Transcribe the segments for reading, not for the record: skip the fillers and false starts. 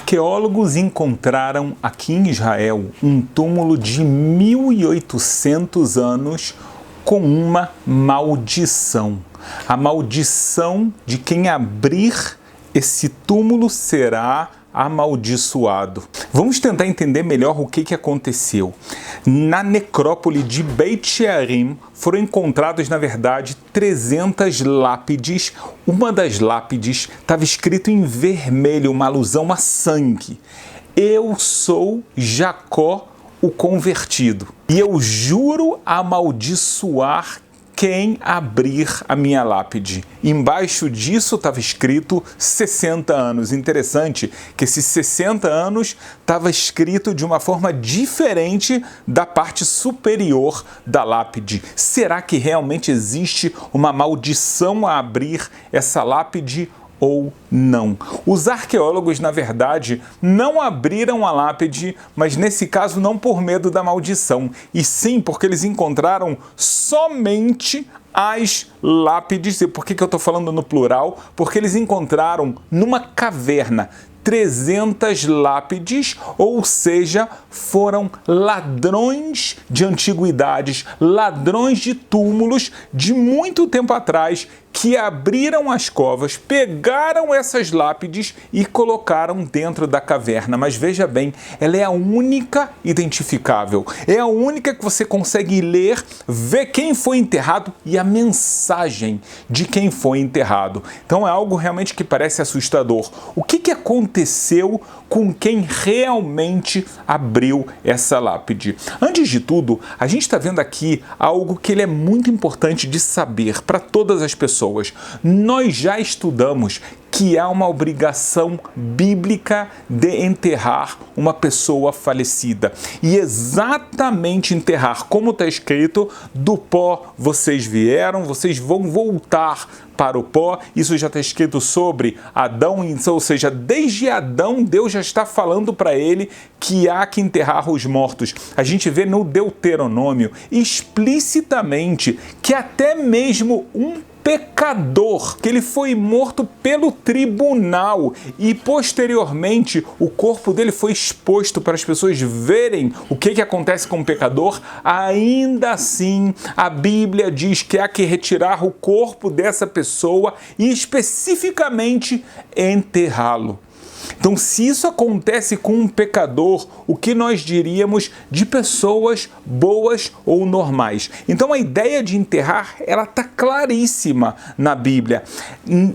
Arqueólogos encontraram aqui em Israel um túmulo de 1800 anos com uma maldição. A maldição de quem abrir esse túmulo será amaldiçoado. Vamos tentar entender melhor o que aconteceu. Na necrópole de Beit She'arim foram encontradas, na verdade, 300 lápides. Uma das lápides estava escrito em vermelho, uma alusão a sangue. Eu sou Jacó, o convertido, e eu juro amaldiçoar quem abrir a minha lápide. Embaixo disso estava escrito 60 anos. Interessante que esses 60 anos estava escrito de uma forma diferente da parte superior da lápide. Será que realmente existe uma maldição a abrir essa lápide ou não? Os arqueólogos, na verdade, não abriram a lápide, mas nesse caso não por medo da maldição, e sim porque eles encontraram somente as lápides. E por que eu estou falando no plural? Porque eles encontraram numa caverna 300 lápides, ou seja, foram ladrões de antiguidades, ladrões de túmulos de muito tempo atrás, que abriram as covas, pegaram essas lápides e colocaram dentro da caverna. Mas veja bem, ela é a única identificável, é a única que você consegue ler, ver quem foi enterrado e a mensagem de quem foi enterrado. Então é algo realmente que parece assustador. O que aconteceu com quem realmente abriu essa lápide? Antes de tudo, a gente está vendo aqui algo que ele é muito importante de saber para todas as pessoas. Nós já estudamos que há uma obrigação bíblica de enterrar uma pessoa falecida. E exatamente enterrar, como está escrito, do pó vocês vieram, vocês vão voltar para o pó. Isso já está escrito sobre Adão, ou seja, desde Adão Deus já está falando para ele que há que enterrar os mortos. A gente vê no Deuteronômio explicitamente que até mesmo um pecador, que ele foi morto pelo tribunal e posteriormente o corpo dele foi exposto para as pessoas verem o que acontece com o pecador, ainda assim a Bíblia diz que há que retirar o corpo dessa pessoa e especificamente enterrá-lo. Então, se isso acontece com um pecador, o que nós diríamos de pessoas boas ou normais? Então, a ideia de enterrar, ela está claríssima na Bíblia.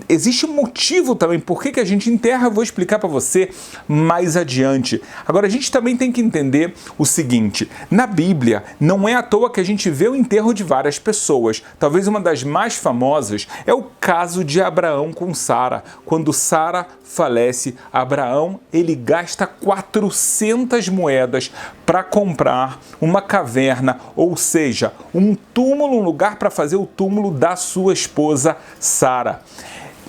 Existe um motivo também por que a gente enterra, eu vou explicar para você mais adiante. Agora, a gente também tem que entender o seguinte: na Bíblia, não é à toa que a gente vê o enterro de várias pessoas. Talvez uma das mais famosas é o caso de Abraão com Sara. Quando Sara falece, Abraão, ele gasta 400 moedas para comprar uma caverna, ou seja, um túmulo, um lugar para fazer o túmulo da sua esposa Sara.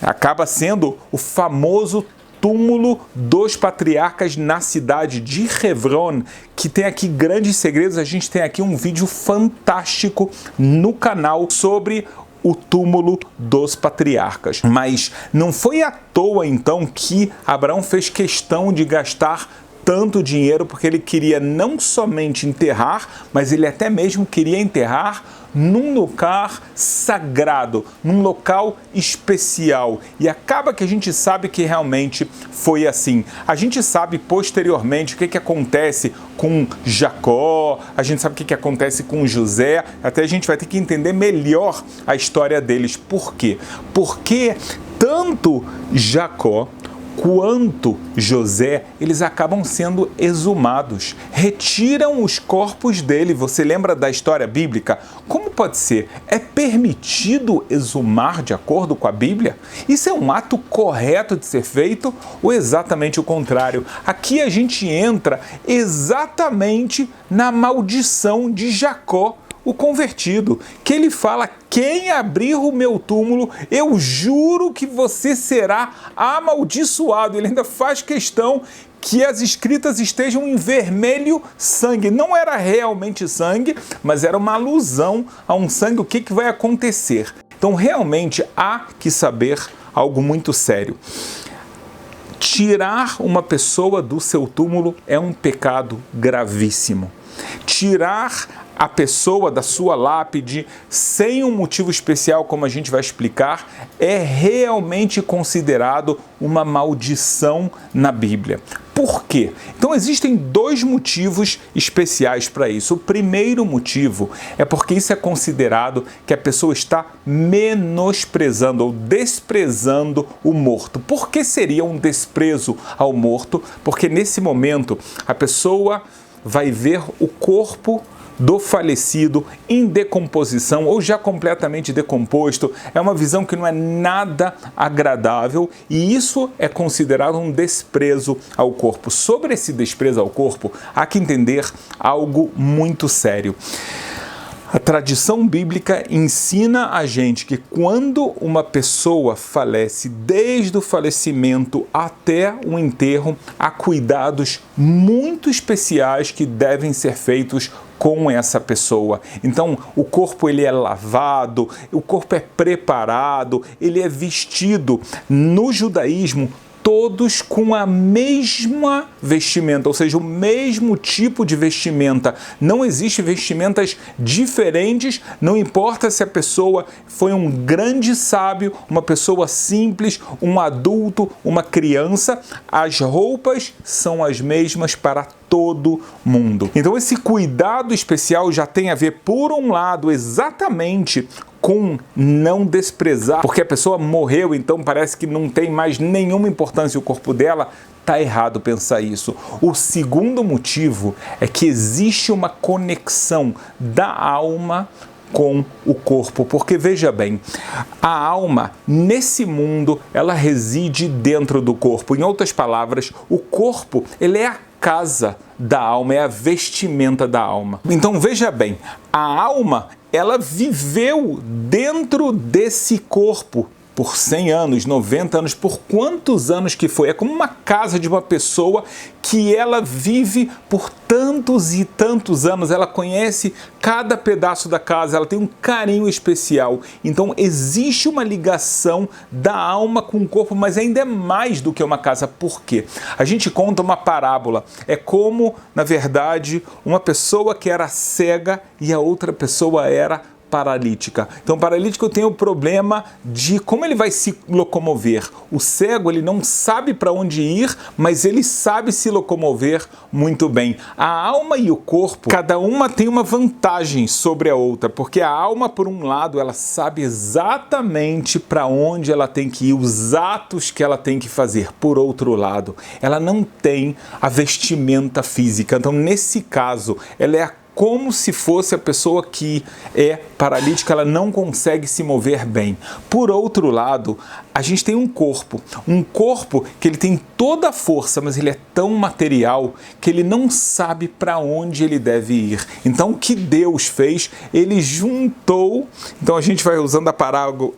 Acaba sendo o famoso túmulo dos patriarcas na cidade de Hebron, que tem aqui grandes segredos. A gente tem aqui um vídeo fantástico no canal sobre o túmulo dos patriarcas. Mas não foi à toa, então, que Abraão fez questão de gastar tanto dinheiro, porque ele queria não somente enterrar, mas ele até mesmo queria enterrar num lugar sagrado, num local especial. E acaba que a gente sabe que realmente foi assim. A gente sabe posteriormente o que acontece com Jacó, a gente sabe o que acontece com José, até a gente vai ter que entender melhor a história deles. Por quê? Porque tanto Jacó quanto José, eles acabam sendo exumados. Retiram os corpos dele. Você lembra da história bíblica? Como pode ser? É permitido exumar de acordo com a Bíblia? Isso é um ato correto de ser feito ou exatamente o contrário? Aqui a gente entra exatamente na maldição de Jacó, o convertido, que ele fala: quem abrir o meu túmulo, eu juro que você será amaldiçoado. Ele ainda faz questão que as escritas estejam em vermelho sangue. Não era realmente sangue, mas era uma alusão a um sangue. O que vai acontecer? Então, realmente, há que saber algo muito sério. Tirar uma pessoa do seu túmulo é um pecado gravíssimo. Tirar a pessoa da sua lápide sem um motivo especial, como a gente vai explicar, é realmente considerado uma maldição na Bíblia. Por quê? Então existem dois motivos especiais para isso. O primeiro motivo é porque isso é considerado que a pessoa está menosprezando ou desprezando o morto. Por que seria um desprezo ao morto? Porque nesse momento a pessoa vai ver o corpo do falecido em decomposição ou já completamente decomposto. É uma visão que não é nada agradável e isso é considerado um desprezo ao corpo. Sobre esse desprezo ao corpo, há que entender algo muito sério. A tradição bíblica ensina a gente que quando uma pessoa falece, desde o falecimento até o enterro, há cuidados muito especiais que devem ser feitos com essa pessoa. Então, o corpo ele é lavado, o corpo é preparado, ele é vestido. No judaísmo, todos com a mesma vestimenta, ou seja, o mesmo tipo de vestimenta. Não existe vestimentas diferentes, não importa se a pessoa foi um grande sábio, uma pessoa simples, um adulto, uma criança, as roupas são as mesmas para todo mundo. Então esse cuidado especial já tem a ver, por um lado, exatamente com não desprezar, porque a pessoa morreu, então parece que não tem mais nenhuma importância o corpo dela. Tá errado pensar isso. O segundo motivo é que existe uma conexão da alma com o corpo, porque veja bem, a alma nesse mundo ela reside dentro do corpo. Em outras palavras, o corpo ele é a casa da alma, é a vestimenta da alma. Então veja bem, a alma ela viveu dentro desse corpo por 100 anos, 90 anos, por quantos anos que foi. É como uma casa de uma pessoa que ela vive por tantos e tantos anos, ela conhece cada pedaço da casa, ela tem um carinho especial. Então existe uma ligação da alma com o corpo, mas ainda é mais do que uma casa. Por quê? A gente conta uma parábola. É como, na verdade, uma pessoa que era cega e a outra pessoa era paralítica. Então o paralítico tem o problema de como ele vai se locomover. O cego ele não sabe para onde ir, mas ele sabe se locomover muito bem. A alma e o corpo, cada uma tem uma vantagem sobre a outra, porque a alma, por um lado, ela sabe exatamente para onde ela tem que ir, os atos que ela tem que fazer. Por outro lado, ela não tem a vestimenta física. Então nesse caso, ela é como se fosse a pessoa que é paralítica, ela não consegue se mover bem. Por outro lado, a gente tem um corpo que ele tem toda a força, mas ele é tão material que ele não sabe para onde ele deve ir. Então o que Deus fez, ele juntou, então a gente vai usando a parábola,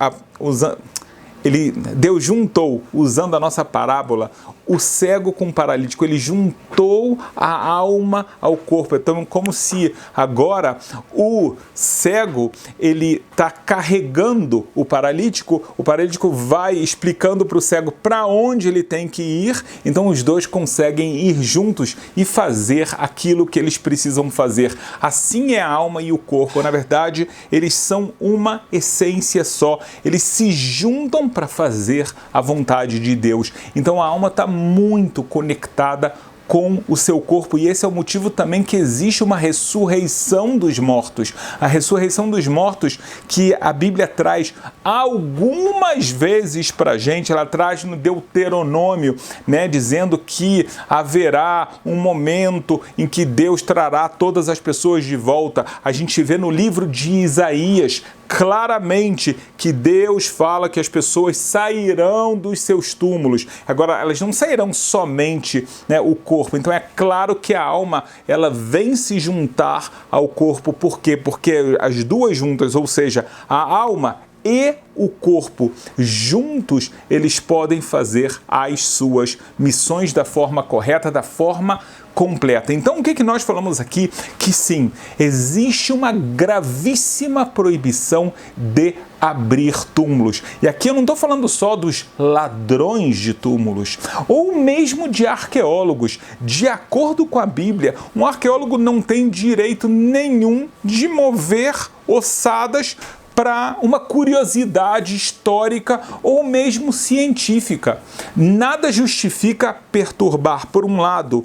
Deus juntou, usando a nossa parábola, o cego com o paralítico. Ele juntou a alma ao corpo. Então, como se agora o cego ele está carregando o paralítico vai explicando para o cego para onde ele tem que ir. Então, os dois conseguem ir juntos e fazer aquilo que eles precisam fazer. Assim é a alma e o corpo. Na verdade, eles são uma essência só. Eles se juntam para fazer a vontade de Deus. Então a alma está muito conectada com o seu corpo, e esse é o motivo também que existe uma ressurreição dos mortos. A ressurreição dos mortos que a Bíblia traz algumas vezes para a gente, ela traz no Deuteronômio, né, dizendo que haverá um momento em que Deus trará todas as pessoas de volta. A gente vê no livro de Isaías claramente que Deus fala que as pessoas sairão dos seus túmulos. Agora, elas não sairão somente, né, o corpo. Então é claro que a alma ela vem se juntar ao corpo. Por quê? Porque as duas juntas, ou seja, a alma e o corpo. Juntos, eles podem fazer as suas missões da forma correta, da forma completa. Então, o que nós falamos aqui? Que sim, existe uma gravíssima proibição de abrir túmulos. E aqui eu não estou falando só dos ladrões de túmulos, ou mesmo de arqueólogos. De acordo com a Bíblia, um arqueólogo não tem direito nenhum de mover ossadas para uma curiosidade histórica ou mesmo científica. Nada justifica perturbar, por um lado,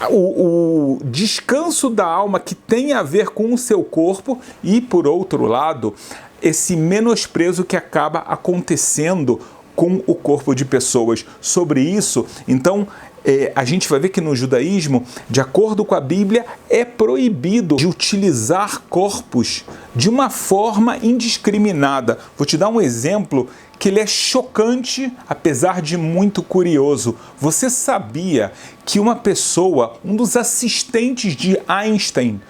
o descanso da alma que tem a ver com o seu corpo e, por outro lado, esse menosprezo que acaba acontecendo com o corpo de pessoas. Sobre isso, então, a gente vai ver que no judaísmo, de acordo com a Bíblia, é proibido de utilizar corpos de uma forma indiscriminada. Vou te dar um exemplo que ele é chocante, apesar de muito curioso. Você sabia que uma pessoa, um dos assistentes de Einstein,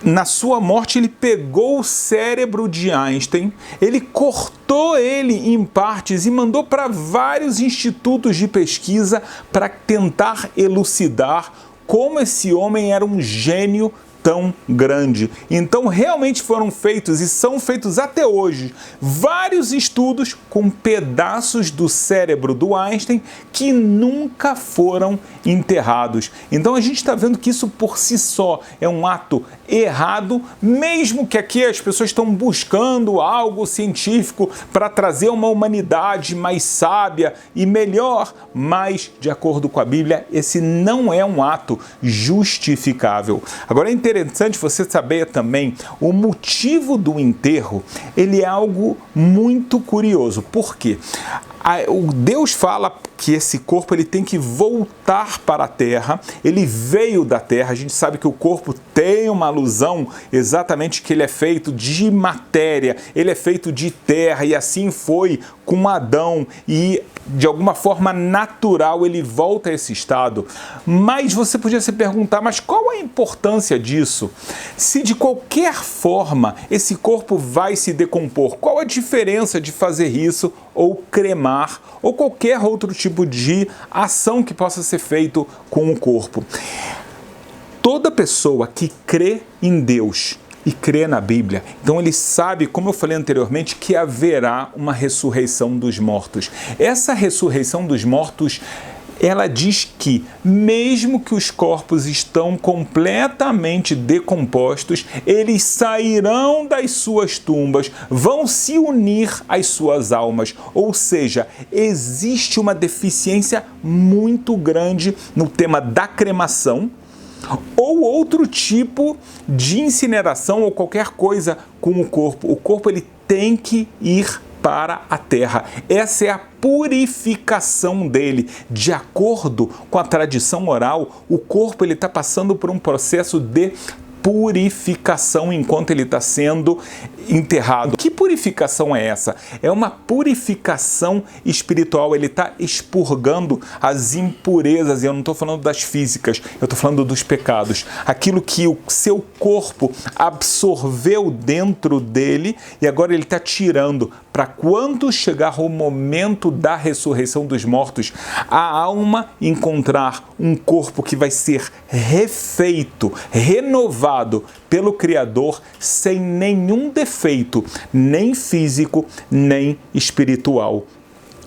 na sua morte, ele pegou o cérebro de Einstein, ele cortou ele em partes e mandou para vários institutos de pesquisa para tentar elucidar como esse homem era um gênio tão grande. Então, realmente foram feitos e são feitos até hoje vários estudos com pedaços do cérebro do Einstein que nunca foram enterrados. Então, a gente está vendo que isso por si só é um ato errado, mesmo que aqui as pessoas estão buscando algo científico para trazer uma humanidade mais sábia e melhor, mas, de acordo com a Bíblia, esse não é um ato justificável. Agora, é interessante você saber também o motivo do enterro. Ele é algo muito curioso. Por quê? Deus fala que esse corpo ele tem que voltar para a terra, ele veio da terra. A gente sabe que o corpo tem uma alusão exatamente que ele é feito de matéria, ele é feito de terra, e assim foi com Adão, e de alguma forma natural ele volta a esse estado. Mas você podia se perguntar, mas qual a importância disso? Se de qualquer forma esse corpo vai se decompor, qual a diferença de fazer isso ou cremar ou qualquer outro tipo de ação que possa ser feito com o corpo? Toda pessoa que crê em Deus e crê na Bíblia, então ele sabe, como eu falei anteriormente, que haverá uma ressurreição dos mortos. Essa ressurreição dos mortos, ela diz que, mesmo que os corpos estão completamente decompostos, eles sairão das suas tumbas, vão se unir às suas almas. Ou seja, existe uma deficiência muito grande no tema da cremação, ou outro tipo de incineração ou qualquer coisa com o corpo. O corpo ele tem que ir para a terra. Essa é a purificação dele. De acordo com a tradição oral, o corpo ele está passando por um processo de purificação enquanto ele está sendo enterrado. Que purificação é essa? É uma purificação espiritual. Ele está expurgando as impurezas, e eu não estou falando das físicas, eu estou falando dos pecados. Aquilo que o seu corpo absorveu dentro dele e agora ele está tirando, para quando chegar o momento da ressurreição dos mortos, a alma encontrar um corpo que vai ser refeito, renovado pelo Criador, sem nenhum defeito, nem físico, nem espiritual.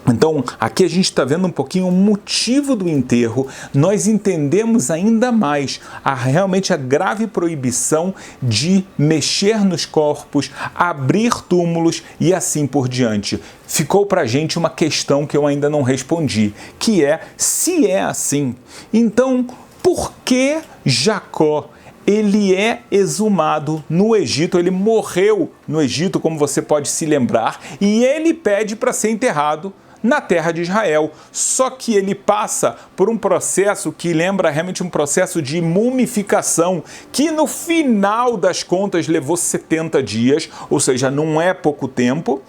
Então, aqui a gente está vendo um pouquinho o motivo do enterro. Nós entendemos ainda mais realmente a grave proibição de mexer nos corpos, abrir túmulos e assim por diante. Ficou para a gente uma questão que eu ainda não respondi, que é, se é assim, então por que Jacó ele é exumado no Egito? Ele morreu no Egito, como você pode se lembrar, e ele pede para ser enterrado na terra de Israel. Só que ele passa por um processo que lembra realmente um processo de mumificação, que no final das contas levou 70 dias, ou seja, não é pouco tempo.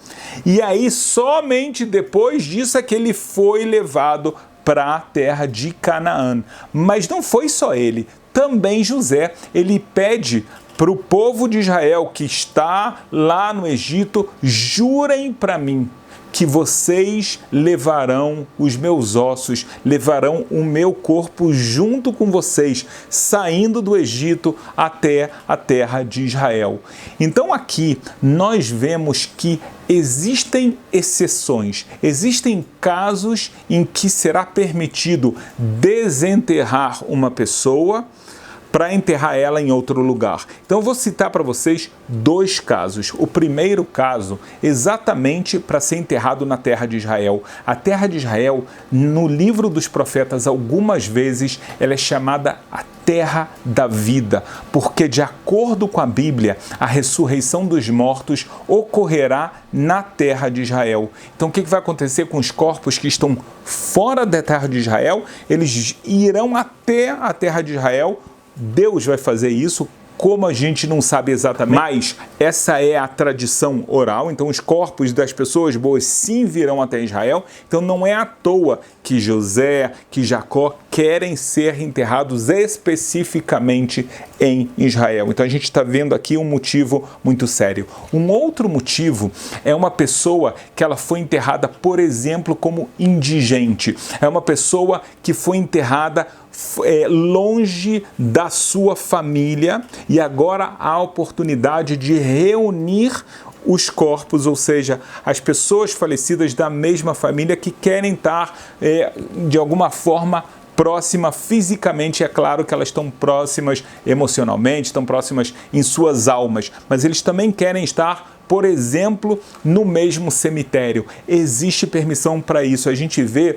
E aí somente depois disso é que ele foi levado para a terra de Canaã. Mas não foi só ele. Também José, ele pede para o povo de Israel que está lá no Egito: jurem para mim que vocês levarão os meus ossos, levarão o meu corpo junto com vocês, saindo do Egito até a terra de Israel. Então aqui nós vemos que existem exceções, existem casos em que será permitido desenterrar uma pessoa para enterrar ela em outro lugar. Então eu vou citar para vocês dois casos. O primeiro caso, exatamente para ser enterrado na terra de Israel. A terra de Israel, no livro dos profetas, algumas vezes ela é chamada a terra da vida, porque de acordo com a Bíblia, a ressurreição dos mortos ocorrerá na terra de Israel. Então o que vai acontecer com os corpos que estão fora da terra de Israel? Eles irão até a terra de Israel. Deus vai fazer isso, como a gente não sabe exatamente, mas essa é a tradição oral. Então os corpos das pessoas boas sim virão até Israel. Então não é à toa que José, que Jacó querem ser enterrados especificamente em Israel. Então a gente está vendo aqui um motivo muito sério. Um outro motivo é uma pessoa que ela foi enterrada, por exemplo, como indigente. É uma pessoa que foi enterrada longe da sua família e agora há a oportunidade de reunir os corpos, ou seja, as pessoas falecidas da mesma família que querem estar de alguma forma próxima fisicamente. É claro que elas estão próximas emocionalmente, estão próximas em suas almas, mas eles também querem estar, por exemplo, no mesmo cemitério. Existe permissão para isso. A gente vê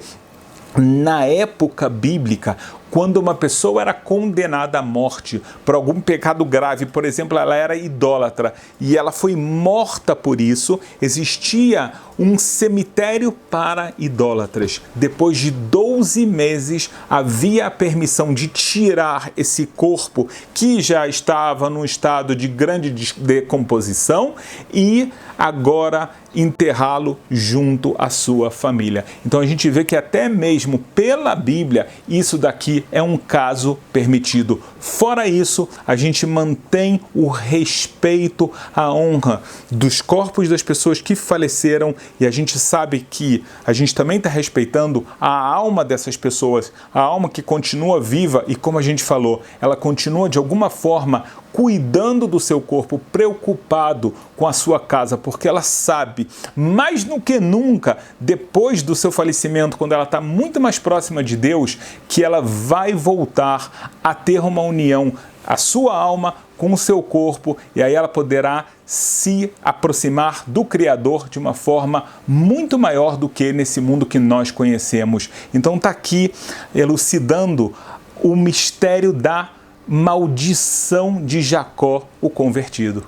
na época bíblica, quando uma pessoa era condenada à morte por algum pecado grave, por exemplo, ela era idólatra e ela foi morta por isso, existia um cemitério para idólatras. Depois de 12 meses, havia a permissão de tirar esse corpo que já estava num estado de grande decomposição e agora enterrá-lo junto à sua família. Então a gente vê que até mesmo pela Bíblia, isso daqui é um caso permitido. Fora isso, a gente mantém o respeito, a honra dos corpos das pessoas que faleceram e a gente sabe que a gente também está respeitando a alma dessas pessoas, a alma que continua viva e, como a gente falou, ela continua de alguma forma cuidando do seu corpo, preocupado com a sua casa, porque ela sabe, mais do que nunca, depois do seu falecimento, quando ela está muito mais próxima de Deus, que ela vai voltar a ter uma união, a sua alma com o seu corpo, e aí ela poderá se aproximar do Criador de uma forma muito maior do que nesse mundo que nós conhecemos. Então está aqui elucidando o mistério da maldição de Jacó, o convertido.